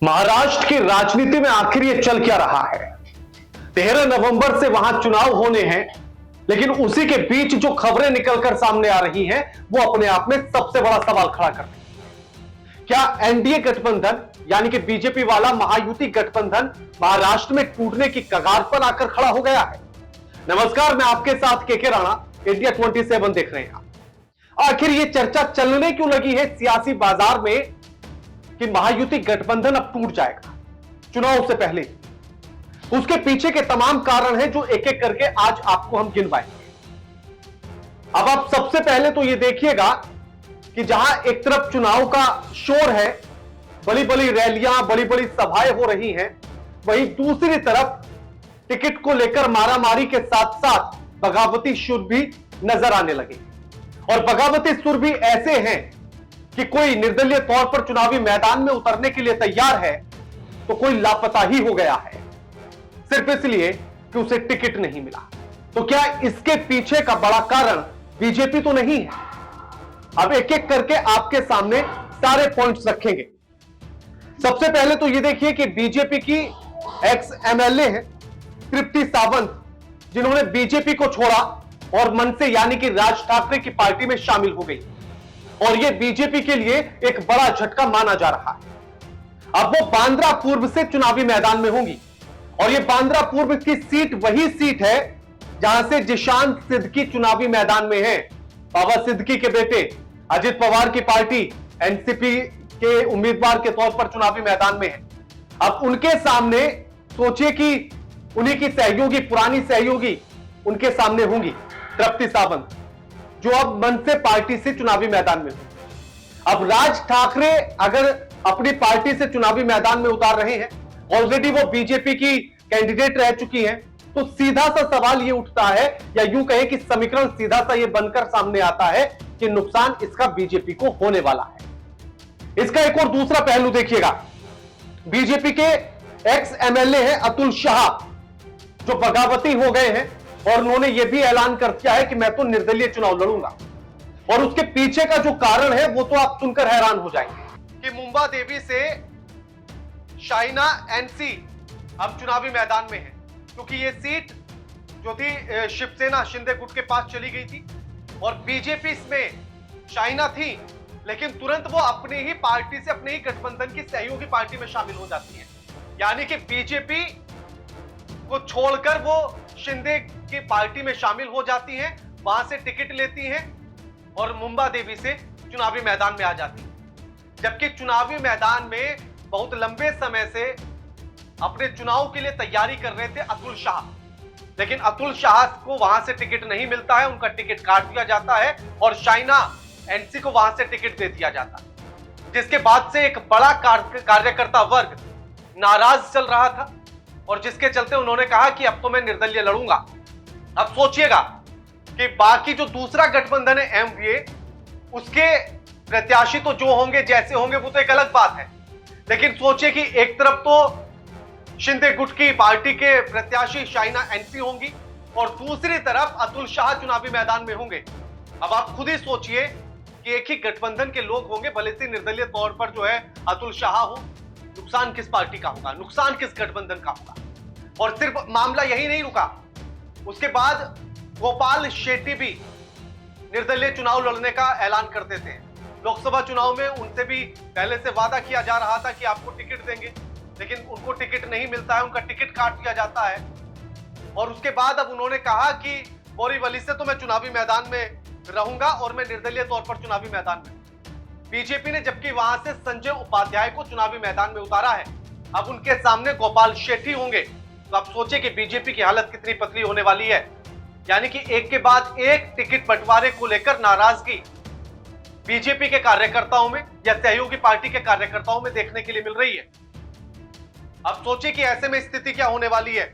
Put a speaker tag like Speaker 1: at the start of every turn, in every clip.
Speaker 1: महाराष्ट्र की राजनीति में आखिर ये चल क्या रहा है। 13 नवंबर से वहां चुनाव होने हैं, लेकिन उसी के बीच जो खबरें निकलकर सामने आ रही हैं वो अपने आप में सबसे बड़ा सवाल खड़ा करती हैं। क्या एनडीए गठबंधन यानी कि बीजेपी वाला महायुति गठबंधन महाराष्ट्र में टूटने की कगार पर आकर खड़ा हो गया है? नमस्कार, मैं आपके साथ केके राणा, इंडिया 27 देख रहे हैं। आखिर ये चर्चा चलने क्यों लगी है सियासी बाजार में कि महायुति गठबंधन अब टूट जाएगा चुनाव से पहले? उसके पीछे के तमाम कारण हैं जो एक एक करके आज आपको हम गिनवाएंगे। अब आप सबसे पहले तो ये देखिएगा कि जहां एक तरफ चुनाव का शोर है, बड़ी बड़ी रैलियां, बड़ी बड़ी सभाएं हो रही हैं, वहीं दूसरी तरफ टिकट को लेकर मारामारी के साथ साथ बगावती सुर भी नजर आने लगे। और बगावती सुर भी ऐसे हैं कि कोई निर्दलीय तौर पर चुनावी मैदान में उतरने के लिए तैयार है तो कोई लापता ही हो गया है, सिर्फ इसलिए कि उसे टिकट नहीं मिला। तो क्या इसके पीछे का बड़ा कारण बीजेपी तो नहीं है? अब एक एक करके आपके सामने सारे पॉइंट्स रखेंगे। सबसे पहले तो यह देखिए कि बीजेपी की एक्स एमएलए है तृप्ति सावंत, जिन्होंने बीजेपी को छोड़ा और मन से यानी कि राज ठाकरे की पार्टी में शामिल हो गई, और यह बीजेपी के लिए एक बड़ा झटका माना जा रहा है। अब वो बांद्रा पूर्व से चुनावी मैदान में होंगी, और यह बांद्रा पूर्व की सीट वही सीट है जहां से जिशान सिद्दीकी चुनावी मैदान में है। बाबा सिद्दीकी के बेटे अजित पवार की पार्टी एनसीपी के उम्मीदवार के तौर पर चुनावी मैदान में है। अब उनके सामने सोचिए कि उन्हीं की सहयोगी, पुरानी सहयोगी उनके सामने होंगी तृप्ति सावंत, जो अब मन से पार्टी से चुनावी मैदान में हो। अब राज ठाकरे अगर अपनी पार्टी से चुनावी मैदान में उतार रहे हैं, ऑलरेडी वो बीजेपी की कैंडिडेट रह चुकी हैं, तो सीधा सा सवाल ये उठता है, या यूं कहें कि समीकरण सीधा सा ये बनकर सामने आता है कि नुकसान इसका बीजेपी को होने वाला है। इसका एक और दूसरा पहलू देखिएगा। बीजेपी के एक्स एमएलए हैं अतुल शाह, जो बगावती हो गए हैं, और उन्होंने यह भी ऐलान कर दिया है कि मैं तो निर्दलीय चुनाव लड़ूंगा। और उसके पीछे का जो कारण है वो तो आप सुनकर हैरान हो जाएंगे कि मुंबा देवी से शाइना एनसी अब चुनावी मैदान में है, क्योंकि ये सीट जो थी शिवसेना शिंदे गुट के पास चली गई थी, और बीजेपी इसमें शाइना थी, लेकिन तुरंत वो अपनी ही पार्टी से, अपने ही गठबंधन की सहयोगी पार्टी में शामिल हो जाती है। यानी कि बीजेपी को छोड़कर वो शिंदे की पार्टी में शामिल हो जाती हैं, वहां से टिकट लेती हैं और मुंबा देवी से चुनावी मैदान में आ जाती हैं। जबकि चुनावी मैदान में बहुत लंबे समय से अपने चुनाव के लिए तैयारी कर रहे थे अतुल शाह, लेकिन अतुल शाह को वहां से टिकट नहीं मिलता है, उनका टिकट काट दिया जाता है और शाइना एनसी को वहां से टिकट दे दिया जाता है, जिसके बाद से एक बड़ा कार्यकर्ता वर्ग नाराज चल रहा था, और जिसके चलते उन्होंने कहा कि अब तो मैं निर्दलीय लड़ूंगा। अब सोचिएगा कि बाकी जो दूसरा गठबंधन है एमवीए, उसके प्रत्याशी तो जो होंगे, जैसे होंगे, वो तो एक अलग बात है, लेकिन सोचिए कि एक तरफ तो शिंदे गुट की पार्टी के प्रत्याशी शाइना एनसी होंगी और दूसरी तरफ अतुल शाह चुनावी मैदान में होंगे। अब आप खुद ही सोचिए कि एक ही गठबंधन के लोग होंगे, भले से निर्दलीय तौर पर जो है अतुल शाह हो, नुकसान किस पार्टी का होगा, नुकसान किस गठबंधन का होगा। और सिर्फ मामला यही नहीं रुका, उसके बाद गोपाल शेट्टी भी निर्दलीय चुनाव लड़ने का ऐलान करते थे। लोकसभा चुनाव में उनसे भी पहले से वादा किया जा रहा था कि आपको टिकट देंगे, लेकिन उनको टिकट नहीं मिलता है, उनका टिकट काट दिया जाता है। और उसके बाद अब उन्होंने कहा कि बोरीवली से तो मैं चुनावी मैदान में रहूंगा और मैं निर्दलीय तौर पर चुनावी मैदान में। बीजेपी ने जबकि वहां से संजय उपाध्याय को चुनावी मैदान में उतारा है, अब उनके सामने गोपाल शेट्टी होंगे। तो आप सोचिए कि बीजेपी की हालत कितनी पतली होने वाली है। यानी कि एक के बाद एक टिकट बंटवारे को लेकर नाराजगी बीजेपी के कार्यकर्ताओं में या सहयोगी पार्टी के कार्यकर्ताओं में देखने के लिए मिल रही है। अब सोचिए कि ऐसे में स्थिति क्या होने वाली है।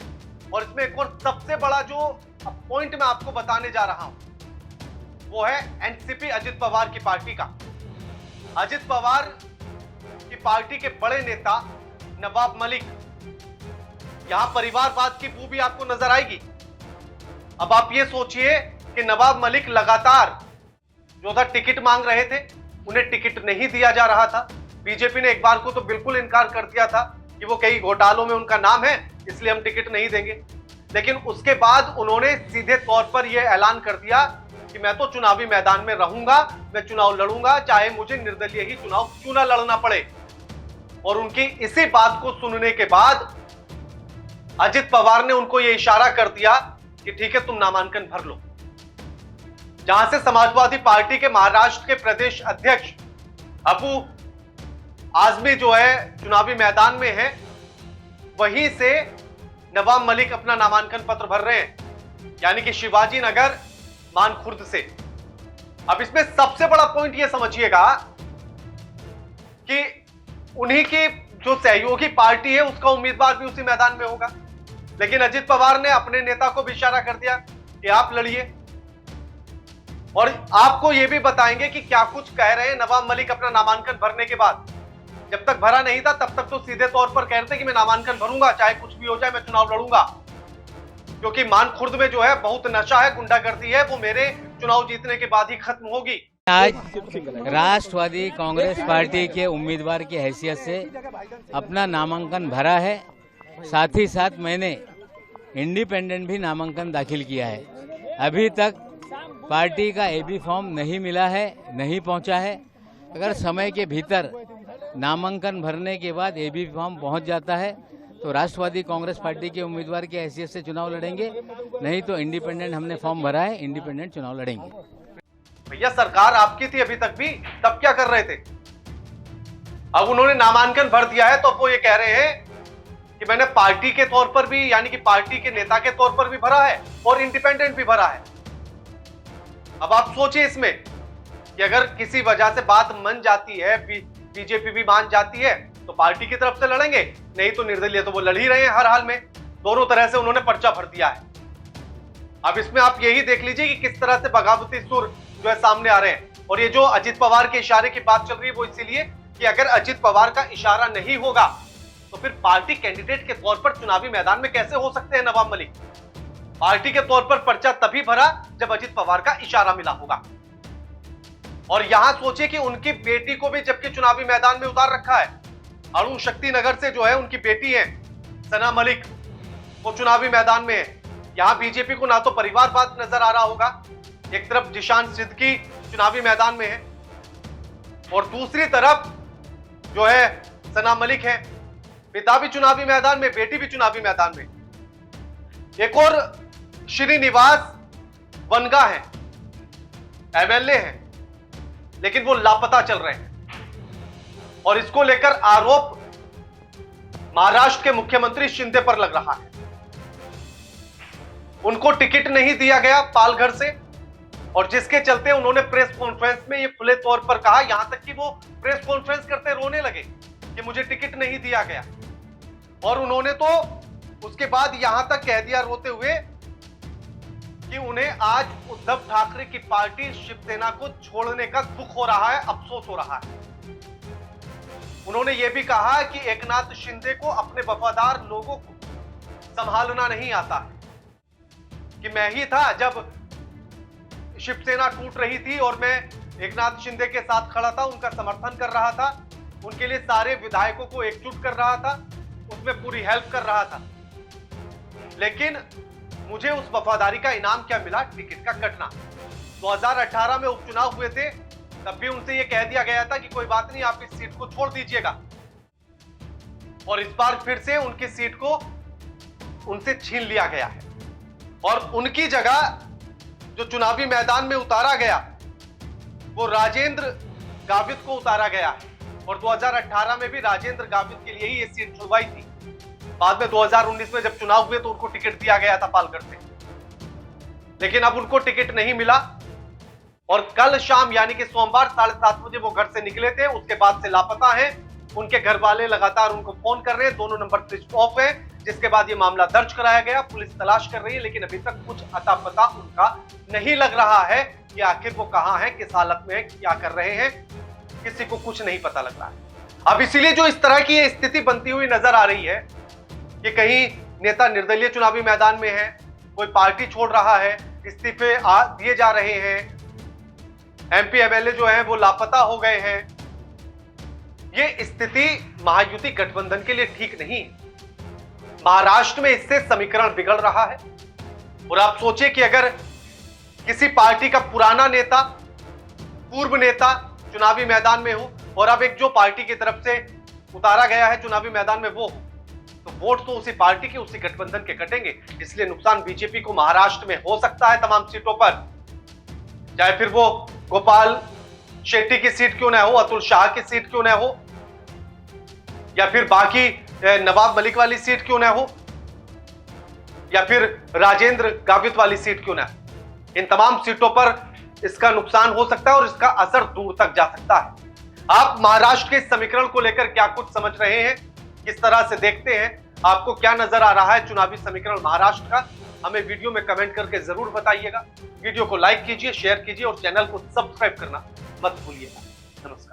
Speaker 1: और इसमें एक और सबसे बड़ा जो पॉइंट मैं आपको बताने जा रहा हूं वो है एनसीपी अजित पवार की पार्टी का। अजित पवार की पार्टी के बड़े नेता नवाब मलिक, यहां परिवारवाद की बू भी आपको नजर आएगी। अब आप ये सोचिए कि नवाब मलिक लगातार जो था टिकट मांग रहे थे, उन्हें टिकट नहीं दिया जा रहा था, बीजेपी ने एक बार को तो बिल्कुल इनकार कर दिया था कि वो कई घोटालों में उनका नाम है, इसलिए हम टिकट नहीं देंगे। लेकिन उसके बाद उन्होंने सीधे तौर पर यह ऐलान कर दिया कि मैं तो चुनावी मैदान में रहूंगा, मैं चुनाव लड़ूंगा, चाहे मुझे निर्दलीय ही चुनाव क्यों ना लड़ना पड़े। और उनकी इसी बात को सुनने के बाद अजित पवार ने उनको यह इशारा कर दिया कि ठीक है, तुम नामांकन भर लो। जहां से समाजवादी पार्टी के महाराष्ट्र के प्रदेश अध्यक्ष अबू आजमी जो है चुनावी मैदान में है, वहीं से नवाब मलिक अपना नामांकन पत्र भर रहे हैं, यानी कि शिवाजी नगर मानखुर्द से। अब इसमें सबसे बड़ा पॉइंट यह समझिएगा कि उन्हीं की जो सहयोगी पार्टी है उसका उम्मीदवार भी उसी मैदान में होगा। लेकिन अजित पवार ने अपने नेता को भी इशारा कर दिया कि आप लड़िए। और आपको यह भी बताएंगे कि क्या कुछ कह रहे हैं नवाब मलिक अपना नामांकन भरने के बाद। जब तक भरा नहीं था तब तक तो सीधे तौर पर कह रहे थे कि मैं नामांकन भरूंगा, चाहे कुछ भी हो जाए, मैं चुनाव लड़ूंगा, क्योंकि मानखुर्द में जो है बहुत नशा है, गुंडागर्दी है, वो मेरे चुनाव जीतने के बाद ही खत्म होगी।
Speaker 2: आज राष्ट्रवादी कांग्रेस पार्टी के उम्मीदवार की हैसियत से अपना नामांकन भरा है। साथ ही साथ मैंने इंडिपेंडेंट भी नामांकन दाखिल किया है। अभी तक पार्टी का एबी फॉर्म नहीं मिला है, नहीं पहुंचा है। अगर समय के भीतर नामांकन भरने के बाद एबी फॉर्म पहुंच जाता है तो राष्ट्रवादी कांग्रेस पार्टी के उम्मीदवार की हैसियत से चुनाव लड़ेंगे, नहीं तो इंडिपेंडेंट हमने फॉर्म भरा है, इंडिपेंडेंट चुनाव लड़ेंगे।
Speaker 1: भैया सरकार आपकी थी अभी तक भी, तब क्या कर रहे थे? अब उन्होंने नामांकन भर दिया है तो अब वो ये कह रहे हैं कि मैंने पार्टी के तौर पर भी, यानी कि पार्टी के नेता के तौर पर भी भरा है और इंडिपेंडेंट भी भरा है। अब आप सोचिए इसमें कि अगर किसी वजह से बात मन जाती है, बीजेपी भी मान जाती है, तो पार्टी की तरफ से लड़ेंगे, नहीं तो निर्दलीय तो वो लड़ ही रहे हैं हर हाल में। दोनों तरह से उन्होंने पर्चा भर दिया है। अब इसमें आप यही देख लीजिए कि किस तरह से बगावती सुर जो है सामने आ रहे हैं। और ये जो अजित पवार के इशारे की बात चल रही है वो इसीलिए कि अगर अजित पवार का इशारा नहीं होगा तो फिर पार्टी कैंडिडेट के तौर पर चुनावी मैदान में कैसे हो सकते हैं नवाब मलिक? पार्टी के तौर पर पर्चा तभी भरा जब अजित पवार का इशारा मिला होगा। और यहां सोचिए कि उनकी बेटी को भी जबकि चुनावी मैदान में उतार रखा है। अरुण शक्ति नगर से जो है उनकी बेटी है सना मलिक, वो चुनावी मैदान में है। यहां बीजेपी को ना तो परिवारवाद नजर आ रहा होगा, एक तरफ जिशान सिद्दीकी चुनावी मैदान में है और दूसरी तरफ जो है सना मलिक है। पिता भी चुनावी मैदान में, बेटी भी चुनावी मैदान में। एक और श्रीनिवास वनगा है, एमएलए हैं, लेकिन वो लापता चल रहे हैं। और इसको लेकर आरोप महाराष्ट्र के मुख्यमंत्री शिंदे पर लग रहा है। उनको टिकट नहीं दिया गया पालघर से, और जिसके चलते उन्होंने प्रेस कॉन्फ्रेंस में ये खुले तौर पर कहा, यहां तक कि वो प्रेस कॉन्फ्रेंस करते रोने लगे कि मुझे टिकट नहीं दिया गया। और उन्होंने तो उसके बाद यहां तक कह दिया रोते हुए कि उन्हें आज उद्धव ठाकरे की पार्टी शिवसेना को छोड़ने का दुख हो रहा है, अफसोस हो रहा है। उन्होंने यह भी कहा कि एकनाथ शिंदे को अपने वफादार लोगों को संभालना नहीं आता है, कि मैं ही था जब शिवसेना टूट रही थी और मैं एकनाथ शिंदे के साथ खड़ा था, उनका समर्थन कर रहा था, उनके लिए सारे विधायकों को एकजुट कर रहा था, उसमें पूरी हेल्प कर रहा था। लेकिन मुझे उस वफादारी का इनाम क्या मिला? टिकट का कटना। 2018 में उपचुनाव हुए थे, तब भी उनसे यह कह दिया गया था कि कोई बात नहीं, आप इस सीट को छोड़ दीजिएगा। और इस बार फिर से उनकी सीट को उनसे छीन लिया गया है और उनकी जगह जो चुनावी मैदान में उतारा गया वो राजेंद्र गावित को उतारा गया है। और 2018 में भी राजेंद्र गावित के लिए ही ये सीट छुड़वाई थी। बाद में 2019 में जब चुनाव हुए तो उनको टिकट दिया गया था पालघर से, लेकिन अब उनको टिकट नहीं मिला। और कल शाम यानी कि सोमवार 7:30 बजे वो घर से निकले थे, उसके बाद से लापता हैं। उनके घर वाले लगातार उनको फोन कर रहे हैं, दोनों नंबर स्विच ऑफ है। जिसके बाद ये मामला दर्ज कराया गया, पुलिस तलाश कर रही है, लेकिन अभी तक कुछ अता पता उनका नहीं लग रहा है कि आखिर वो कहां है, किस हालत में है, क्या कर रहे हैं, किसी को कुछ नहीं पता लग रहा है। अब इसीलिए जो इस तरह की स्थिति बनती हुई नजर आ रही है कि कहीं नेता निर्दलीय चुनावी मैदान में है, कोई पार्टी छोड़ रहा है, इस्तीफे दिए जा रहे हैं, एमपी एमएलए जो है वो लापता हो गए हैं, ये स्थिति महायुति गठबंधन के लिए ठीक नहीं है। महाराष्ट्र में इससे समीकरण बिगड़ रहा है। और आप सोचिए कि अगर किसी पार्टी का पुराना नेता, पूर्व नेता चुनावी मैदान में हो और अब एक जो पार्टी की तरफ से उतारा गया है चुनावी मैदान में वो हो, तो वोट तो उसी पार्टी के, उसी गठबंधन के कटेंगे। इसलिए नुकसान बीजेपी को महाराष्ट्र में हो सकता है तमाम सीटों पर, चाहे फिर वो गोपाल शेट्टी की सीट क्यों ना हो, अतुल शाह की सीट क्यों ना हो, या फिर बाकी नवाब मलिक वाली सीट क्यों ना हो, या फिर राजेंद्र गावित वाली सीट क्यों ना हो। इन तमाम सीटों पर इसका नुकसान हो सकता है और इसका असर दूर तक जा सकता है। आप महाराष्ट्र के समीकरण को लेकर क्या कुछ समझ रहे हैं, किस तरह से देखते हैं, आपको क्या नजर आ रहा है चुनावी समीकरण महाराष्ट्र का, हमें वीडियो में कमेंट करके जरूर बताइएगा। वीडियो को लाइक कीजिए, शेयर कीजिए और चैनल को सब्सक्राइब करना मत भूलिएगा। नमस्कार।